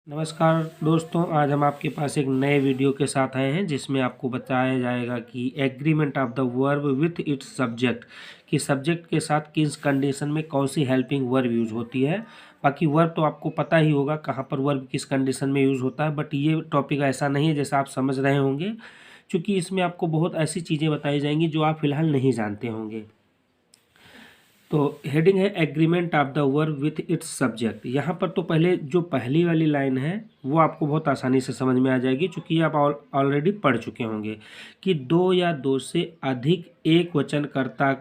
नमस्कार दोस्तों, आज हम आपके पास एक नए वीडियो के साथ आए हैं जिसमें आपको बताया जाएगा कि agreement of the verb with its subject कि सब्जेक्ट के साथ किस कंडीशन में कौन सी हेल्पिंग वर्ब यूज़ होती है। बाकी वर्ब तो आपको पता ही होगा कहाँ पर वर्ब किस कंडीशन में यूज़ होता है, बट ये टॉपिक ऐसा नहीं है जैसा आप समझ रहे होंगे, क्योंकि इसमें आपको बहुत ऐसी चीज़ें बताई जाएंगी जो आप फिलहाल नहीं जानते होंगे। तो हेडिंग है agreement of the verb with its subject. यहाँ पर तो पहले जो पहली वाली लाइन है वो आपको बहुत आसानी से समझ में आ जाएगी, क्योंकि आप ऑलरेडी पढ़ चुके होंगे कि दो या दो से अधिक एक वचनकर्ता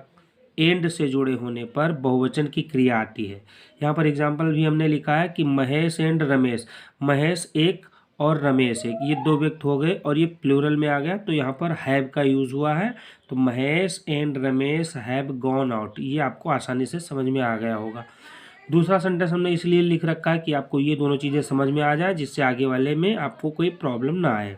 एंड से जुड़े होने पर बहुवचन की क्रिया आती है। यहाँ पर एग्जाम्पल भी हमने लिखा है कि महेश एंड रमेश, महेश एक और रमेश एक, ये दो व्यक्ति हो गए और ये प्लूरल में आ गया, तो यहाँ पर हैव का यूज़ हुआ है। तो Mahesh and Ramesh have gone out, ये आपको आसानी से समझ में आ गया होगा। दूसरा सेंटेंस हमने इसलिए लिख रखा है कि आपको ये दोनों चीज़ें समझ में आ जाए, जिससे आगे वाले में आपको कोई प्रॉब्लम ना आए।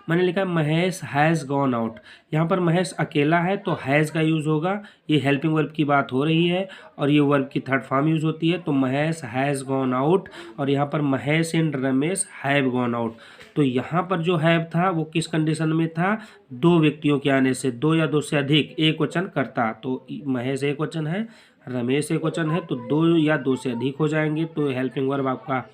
मैंने लिखा है महेश हैज़ गॉन आउट। यहाँ पर महेश अकेला है तो हैज़ का यूज़ होगा, ये हेल्पिंग वर्ब की बात हो रही है और ये वर्ब की थर्ड फॉर्म यूज़ होती है, तो महेश हैज़ गॉन आउट। और यहाँ पर Mahesh and Ramesh have gone out, तो यहाँ पर जो हैव था वो किस कंडीशन में था, दो व्यक्तियों के आने से, दो या दो से अधिक एक वचन करता, तो महेश एक वचन है, रमेश एक वचन है, तो दो या दो से अधिक हो जाएंगे, तो हेल्पिंग वर्ब आपका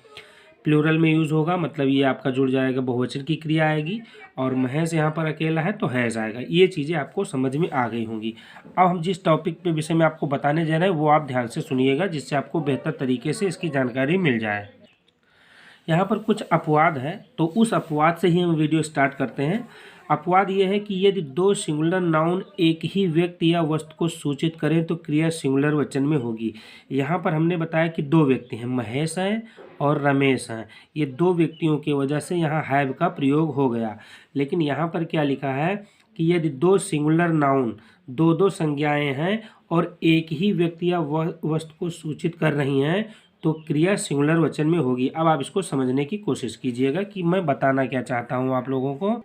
प्लूरल में यूज़ होगा, मतलब ये आपका जुड़ जाएगा, बहुवचन की क्रिया आएगी। और महेश यहाँ पर अकेला है तो हैज़ आएगा। ये चीज़ें आपको समझ में आ गई होंगी। अब हम जिस टॉपिक पे विषय में आपको बताने जा रहे हैं वो आप ध्यान से सुनिएगा, जिससे आपको बेहतर तरीके से इसकी जानकारी मिल जाए। यहाँ पर कुछ अपवाद है, तो उस अपवाद से ही हम वीडियो स्टार्ट करते हैं। अपवाद ये है कि यदि दो सिंगुलर नाउन एक ही व्यक्ति या वस्तु को सूचित करें तो क्रिया सिंगुलर वचन में होगी। यहाँ पर हमने बताया कि दो व्यक्ति हैं, महेश हैं और रमेश हैं, ये दो व्यक्तियों की वजह से यहाँ हैव का प्रयोग हो गया। लेकिन यहाँ पर क्या लिखा है कि यदि दो सिंगुलर नाउन, दो दो संज्ञाएं हैं और एक ही व्यक्ति या वस्तु को सूचित कर रही हैं तो क्रिया सिंगुलर वचन में होगी। अब आप इसको समझने की कोशिश कीजिएगा कि मैं बताना क्या चाहता हूँ आप लोगों को।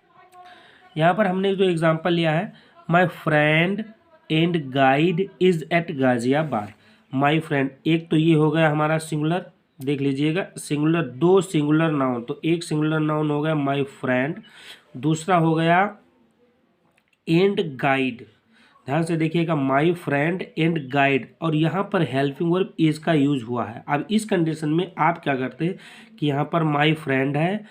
यहाँ पर हमने जो एग्जांपल लिया है, my friend and guide is at Ghaziabad. My friend, एक तो ये हो गया हमारा सिंगुलर, देख लीजिएगा सिंगुलर, दो सिंगुलर नाउन, तो एक सिंगुलर नाउन हो गया माय फ्रेंड, दूसरा हो गया एंड गाइड। ध्यान से देखिएगा, माय फ्रेंड एंड गाइड, और यहाँ पर हेल्पिंग वर्ब इज का यूज हुआ है। अब इस कंडीशन में आप क्या करते हैं कि यहाँ पर माय फ्रेंड है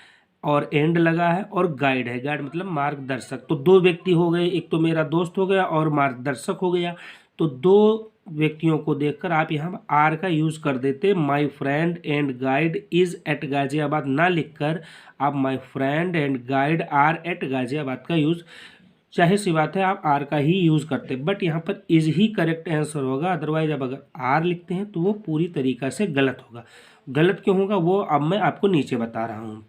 और एंड लगा है और गाइड है, गाइड मतलब मार्गदर्शक, तो दो व्यक्ति हो गए, एक तो मेरा दोस्त हो गया और मार्गदर्शक हो गया, तो दो व्यक्तियों को देखकर आप यहाँ आर का यूज कर देते। My friend and guide is at Ghaziabad ना लिखकर आप my friend and guide are at Ghaziabad का यूज, चाहे सी बात है आप आर का ही यूज़ करते हैं, बट यहाँ पर इज ही करेक्ट आंसर होगा। अदरवाइज अब अगर आर लिखते हैं तो वो पूरी तरीक़ा से गलत होगा। गलत क्यों होगा वो अब मैं आपको नीचे बता रहा हूँ।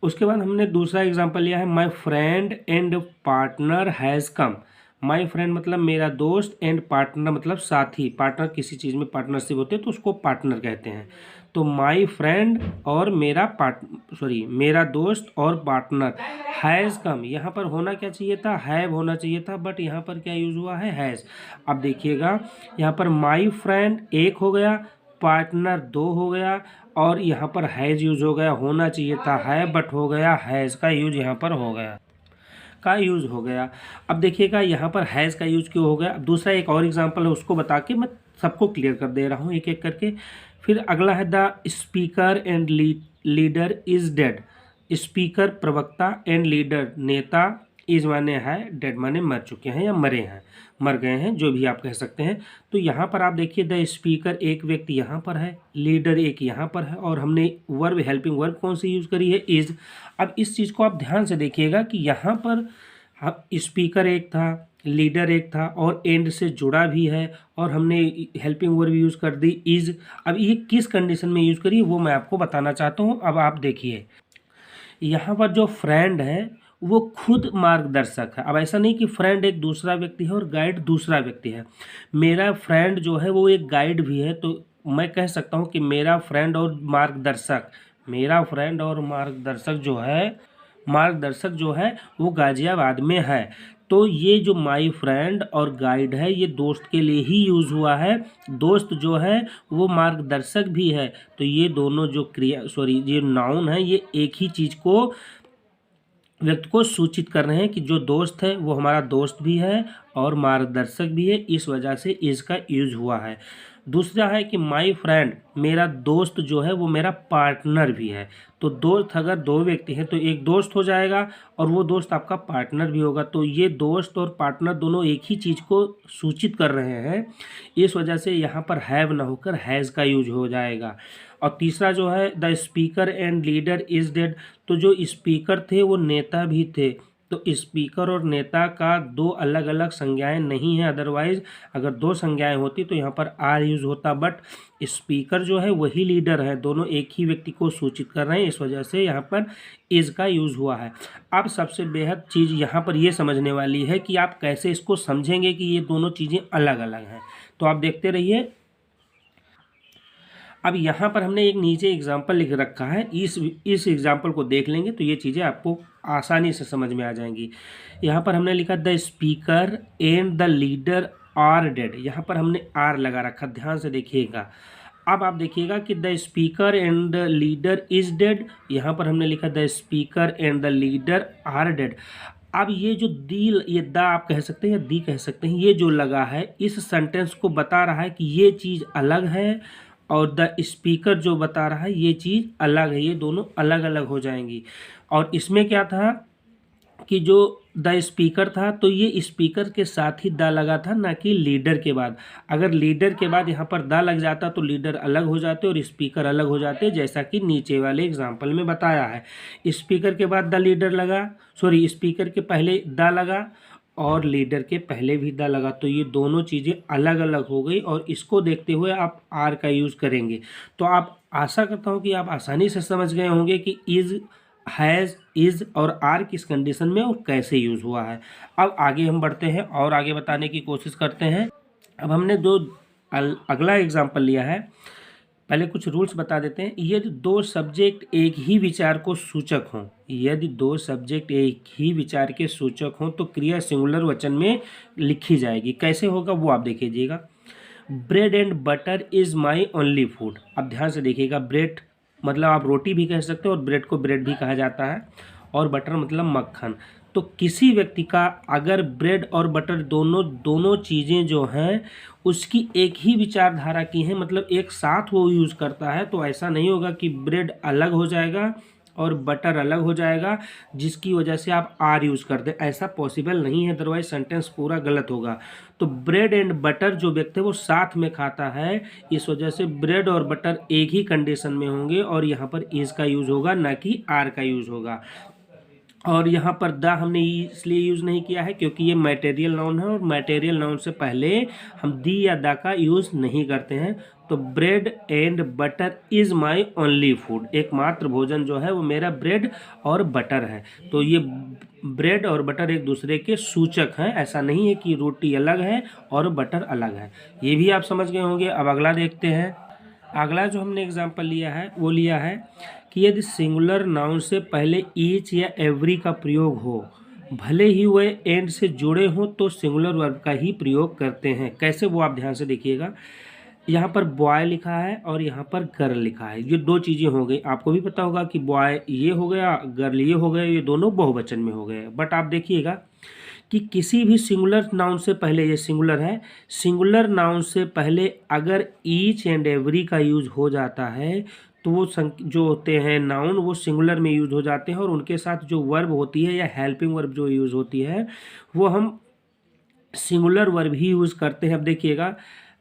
उसके बाद हमने दूसरा एग्जांपल लिया है, my friend and partner has come. My friend मतलब मेरा दोस्त, एंड पार्टनर मतलब साथी, पार्टनर किसी चीज़ में पार्टनरशिप होते हैं तो उसको पार्टनर कहते हैं। तो माय फ्रेंड और मेरा दोस्त और पार्टनर हैज़ कम, यहाँ पर होना क्या चाहिए था, हैव होना चाहिए था, बट यहाँ पर क्या यूज़ हुआ है, हैज़। अब देखिएगा यहाँ पर माय फ्रेंड एक हो गया, पार्टनर दो हो गया, और यहाँ पर हैज़ यूज़ हो गया, होना चाहिए था है बट हो गया हैज़ का यूज़ यहाँ पर हो गया। अब देखिएगा यहाँ पर हैज़ का यूज़ क्यों हो गया। अब दूसरा एक और एग्जांपल है, उसको बता के मैं सबको क्लियर कर दे रहा हूँ एक एक करके। फिर अगला है the speaker and leader is dead. Speaker प्रवक्ता एंड लीडर नेता, इज माने है, डेड माने मर चुके हैं या मरे हैं, मर गए हैं, जो भी आप कह सकते हैं। तो यहाँ पर आप देखिए द स्पीकर एक व्यक्ति यहाँ पर है, लीडर एक यहाँ पर है, और हमने वर्ब हेल्पिंग वर्ब कौन सी यूज़ करी है, इज। अब इस चीज़ को आप ध्यान से देखिएगा कि यहाँ पर स्पीकर एक था, लीडर एक था और एंड से जुड़ा भी है, और हमने हेल्पिंग वर्ब यूज़ कर दी इज। अब ये किस कंडीशन में यूज़ करी वो मैं आपको बताना चाहता हूँ। अब आप देखिए यहाँ पर जो फ्रेंड है वो खुद मार्गदर्शक है। अब ऐसा नहीं कि फ्रेंड एक दूसरा व्यक्ति है और गाइड दूसरा व्यक्ति है। मेरा फ्रेंड जो है वो एक गाइड भी है, तो मैं कह सकता हूँ कि मेरा फ्रेंड और मार्गदर्शक जो है वो गाजियाबाद में है। तो ये जो माय फ्रेंड और गाइड है ये दोस्त के लिए ही यूज़ हुआ है। दोस्त जो है वो मार्गदर्शक भी है। तो ये दोनों जो ये नाउन है ये एक ही चीज़ को व्यक्ति को सूचित कर रहे हैं कि जो दोस्त है वो हमारा दोस्त भी है और मार्गदर्शक भी है, इस वजह से इसका यूज हुआ है। दूसरा है कि माय फ्रेंड, मेरा दोस्त जो है वो मेरा पार्टनर भी है। तो दोस्त अगर दो व्यक्ति हैं तो एक दोस्त हो जाएगा और वो दोस्त आपका पार्टनर भी होगा। तो ये दोस्त और पार्टनर दोनों एक ही चीज़ को सूचित कर रहे हैं, इस वजह से यहाँ पर हैव ना होकर हैज़ का यूज हो जाएगा। और तीसरा जो है the speaker and leader is dead, तो जो स्पीकर थे वो नेता भी थे। तो स्पीकर और नेता का दो अलग अलग संज्ञाएं नहीं हैं। अदरवाइज अगर दो संज्ञाएं होती तो यहाँ पर आर यूज़ होता, बट स्पीकर जो है वही लीडर है, दोनों एक ही व्यक्ति को सूचित कर रहे हैं, इस वजह से यहाँ पर इज़ का यूज़ हुआ है। अब सबसे बेहद चीज़ यहाँ पर ये समझने वाली है कि आप कैसे इसको समझेंगे कि ये दोनों चीज़ें अलग अलग हैं। तो आप देखते रहिए। अब यहाँ पर हमने एक नीचे एग्जाम्पल लिख रखा है, इस एग्जाम्पल को देख लेंगे तो ये चीज़ें आपको आसानी से समझ में आ जाएंगी। यहाँ पर हमने लिखा the speaker and the leader are dead, यहाँ पर हमने आर लगा रखा, ध्यान से देखिएगा। अब आप देखिएगा कि the speaker and the leader is dead, यहाँ पर हमने लिखा the speaker and the leader are dead. अब ये जो ये द आप कह सकते हैं या दी कह सकते हैं, ये जो लगा है इस सेंटेंस को बता रहा है कि ये चीज़ अलग है, और द स्पीकर जो बता रहा है ये चीज़ अलग है, ये दोनों अलग अलग हो जाएंगी। और इसमें क्या था कि जो द स्पीकर था तो ये स्पीकर के साथ ही द लगा था, ना कि लीडर के बाद। अगर लीडर के बाद यहाँ पर द लग जाता तो लीडर अलग हो जाते और स्पीकर अलग हो जाते, जैसा कि नीचे वाले एग्जाम्पल में बताया है। स्पीकर के बाद द लीडर लगा, स्पीकर के पहले द लगा और लीडर के पहले भी द लगा, तो ये दोनों चीज़ें अलग अलग हो गई। और इसको देखते हुए आप आर का यूज़ करेंगे। तो आप आशा करता हूँ कि आप आसानी से समझ गए होंगे कि इज़, हैज़, इज़ और आर किस कंडीशन में और कैसे यूज़ हुआ है। अब आगे हम बढ़ते हैं और आगे बताने की कोशिश करते हैं। अब हमने अगला एग्जाम्पल लिया है, पहले कुछ रूल्स बता देते हैं। यदि दो सब्जेक्ट एक ही विचार को सूचक हों, यदि दो सब्जेक्ट एक ही विचार के सूचक हों तो क्रिया सिंगुलर वचन में लिखी जाएगी। कैसे होगा वो आप देखिएगा। Bread and butter is my only food. अब ध्यान से देखिएगा, ब्रेड मतलब आप रोटी भी कह सकते हो और ब्रेड को ब्रेड भी कहा जाता है, और बटर मतलब मक्खन। तो किसी व्यक्ति का अगर ब्रेड और बटर दोनों चीज़ें जो हैं उसकी एक ही विचारधारा की हैं, मतलब एक साथ वो यूज़ करता है, तो ऐसा नहीं होगा कि ब्रेड अलग हो जाएगा और बटर अलग हो जाएगा जिसकी वजह से आप आर यूज़ कर दें, ऐसा पॉसिबल नहीं है, अदरवाइज सेंटेंस पूरा गलत होगा। तो ब्रेड एंड बटर जो व्यक्ति है वो साथ में खाता है, इस वजह से ब्रेड और बटर एक ही कंडीशन में होंगे और यहाँ पर इज़ का यूज़ होगा, ना कि आर का यूज़ होगा। और यहाँ पर द हमने इसलिए यूज़ नहीं किया है क्योंकि ये मैटेरियल नाउन है और मैटेरियल नाउन से पहले हम दी या द का यूज़ नहीं करते हैं। तो bread and butter is my only food, एकमात्र भोजन जो है वो मेरा ब्रेड और बटर है। तो ये ब्रेड और बटर एक दूसरे के सूचक हैं, ऐसा नहीं है कि रोटी अलग है और बटर अलग है। ये भी आप समझ गए होंगे। अब अगला देखते हैं। अगला जो हमने एग्जाम्पल लिया है वो लिया है कि यदि सिंगुलर नाउन से पहले ईच या एवरी का प्रयोग हो, भले ही वह एंड से जुड़े हों, तो सिंगुलर वर्ब का ही प्रयोग करते हैं। कैसे वो आप ध्यान से देखिएगा। यहाँ पर बॉय लिखा है और यहाँ पर गर्ल लिखा है, ये दो चीज़ें हो गई। आपको भी पता होगा कि बॉय ये हो गया, गर्ल ये हो गया, ये दोनों बहुवचन में हो गए। बट आप देखिएगा कि किसी भी सिंगुलर नाउन से पहले, ये सिंगुलर है, सिंगुलर नाउन से पहले अगर ईच एंड एवरी का यूज़ हो जाता है तो वो जो होते हैं नाउन वो सिंगुलर में यूज़ हो जाते हैं, और उनके साथ जो वर्ब होती है या हेल्पिंग वर्ब जो यूज़ होती है वो हम सिंगुलर वर्ब ही यूज़ करते हैं। अब देखिएगा,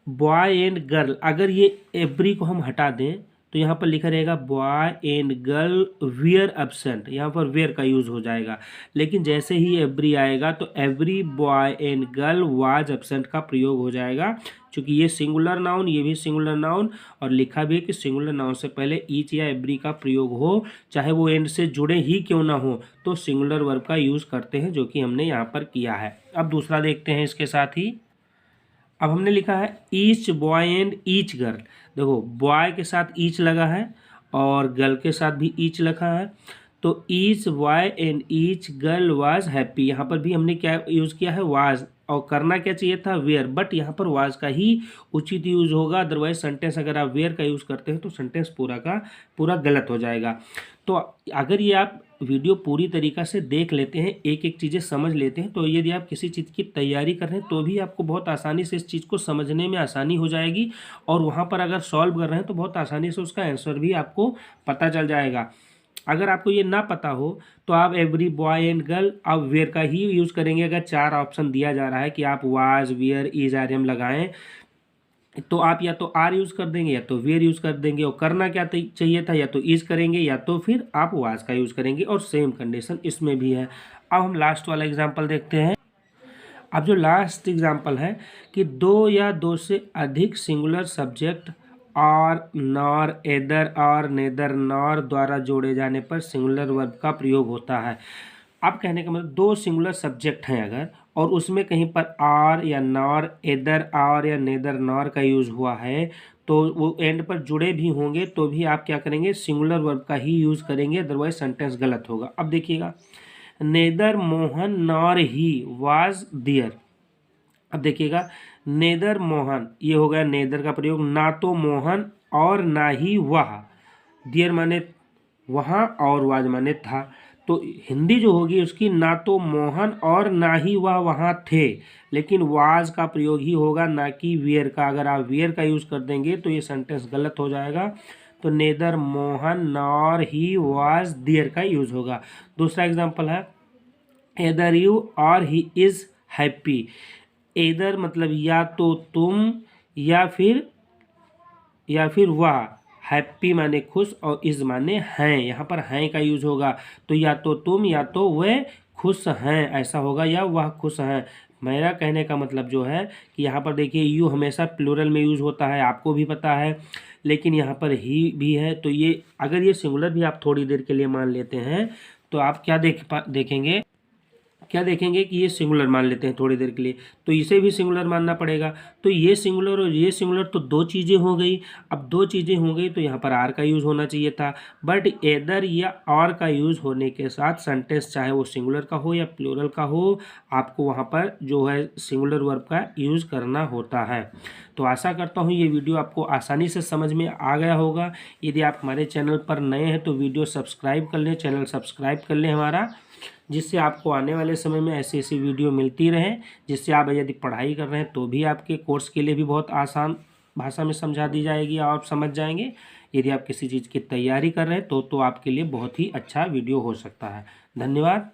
बॉय एंड गर्ल, अगर ये एवरी को हम हटा दें तो यहाँ पर लिखा रहेगा boy and girl were absent, यहाँ पर वेयर का यूज़ हो जाएगा। लेकिन जैसे ही एवरी आएगा तो every boy and girl was absent का प्रयोग हो जाएगा, क्योंकि ये सिंगुलर नाउन, ये भी सिंगुलर नाउन, और लिखा भी है कि सिंगुलर नाउन से पहले ईच या एवरी का प्रयोग हो, चाहे वो एंड से जुड़े ही क्यों ना हो, तो सिंगुलर वर्ब का यूज़ करते हैं, जो कि हमने यहाँ पर किया है। अब दूसरा देखते हैं इसके साथ ही। अब हमने लिखा है each boy and each girl. देखो, बॉय के साथ ईच लगा है और गर्ल के साथ भी ईच लगा है, तो each boy and each girl was happy, यहाँ पर भी हमने क्या यूज़ किया है, वाज, और करना क्या चाहिए था, वेयर, बट यहाँ पर वाज का ही उचित यूज़ होगा। अदरवाइज सेंटेंस अगर आप वेयर का यूज़ करते हैं तो सेंटेंस पूरा का पूरा गलत हो जाएगा। तो अगर ये आप वीडियो पूरी तरीक़ा से देख लेते हैं, एक एक चीज़ें समझ लेते हैं, तो यदि आप किसी चीज़ की तैयारी कर रहे हैं तो भी आपको बहुत आसानी से इस चीज़ को समझने में आसानी हो जाएगी, और वहाँ पर अगर सॉल्व कर रहे हैं तो बहुत आसानी से उसका आंसर भी आपको पता चल जाएगा। अगर आपको ये ना पता हो तो आप एवरी बॉय एंड गर्ल आप वेयर का ही यूज़ करेंगे। अगर 4 ऑप्शन दिया जा रहा है कि आप was, where, is, are, am लगाएं, तो आप या तो आर यूज़ कर देंगे या तो वेयर यूज़ कर देंगे, और करना क्या चाहिए था, या तो इज करेंगे या तो फिर आप वाज का यूज़ करेंगे, और सेम कंडीशन इसमें भी है। अब हम लास्ट वाला एग्जाम्पल देखते हैं। अब जो लास्ट एग्जाम्पल है कि दो या दो से अधिक सिंगुलर सब्जेक्ट और नॉर, एदर और नेदर नॉर द्वारा जोड़े जाने पर सिंगुलर वर्ब का प्रयोग होता है। अब कहने का मतलब दो सिंगुलर सब्जेक्ट हैं अगर, और उसमें कहीं पर आर या नॉर, एदर और या नेदर नॉर का यूज़ हुआ है, तो वो एंड पर जुड़े भी होंगे तो भी आप क्या करेंगे, सिंगुलर वर्ब का ही यूज़ करेंगे, अदरवाइज सेंटेंस गलत होगा। अब देखिएगा, neither Mohan nor he was there. अब देखिएगा, नेदर मोहन, ये हो गया नेदर का प्रयोग, ना तो मोहन और ना ही वह, दियर माने वहाँ और वाज माने था। तो हिंदी जो होगी उसकी, ना तो मोहन और ना ही वह वहाँ थे, लेकिन वाज का प्रयोग ही होगा, ना कि वेयर का। अगर आप वेयर का यूज़ कर देंगे तो ये सेंटेंस गलत हो जाएगा। तो neither Mohan nor he was there का यूज़ होगा। दूसरा एग्जाम्पल है, एदर यू और ही इज़ हैप्पी। एदर मतलब या तो तुम या फिर वह, हैप्पी माने खुश और इज़ माने हैं, यहाँ पर हैं का यूज़ होगा। तो या तो तुम या तो वह खुश हैं ऐसा होगा, या वह खुश हैं। मेरा कहने का मतलब जो है कि यहाँ पर देखिए, यू हमेशा प्लूरल में यूज़ होता है, आपको भी पता है, लेकिन यहाँ पर ही भी है। तो ये अगर ये सिंगुलर भी आप थोड़ी देर के लिए मान लेते हैं तो आप क्या देखेंगे कि ये सिंगुलर मान लेते हैं थोड़ी देर के लिए, तो इसे भी सिंगुलर मानना पड़ेगा। तो ये सिंगुलर और ये सिंगुलर, तो दो चीज़ें हो गई। अब दो चीज़ें हो गई तो यहाँ पर आर का यूज़ होना चाहिए था, बट एदर या और का यूज़ होने के साथ सेंटेंस चाहे वो सिंगुलर का हो या प्लूरल का हो, आपको वहाँ पर जो है सिंगुलर वर्ब का यूज़ करना होता है। तो आशा करता हूँ ये वीडियो आपको आसानी से समझ में आ गया होगा। यदि आप हमारे चैनल पर नए हैं तो वीडियो सब्सक्राइब कर लें, चैनल सब्सक्राइब कर लें हमारा, जिससे आपको आने वाले समय में ऐसी ऐसी वीडियो मिलती रहे, जिससे आप यदि पढ़ाई कर रहे हैं तो भी आपके कोर्स के लिए भी बहुत आसान भाषा में समझा दी जाएगी, आप समझ जाएंगे। यदि आप किसी चीज़ की तैयारी कर रहे हैं तो आपके लिए बहुत ही अच्छा वीडियो हो सकता है। धन्यवाद।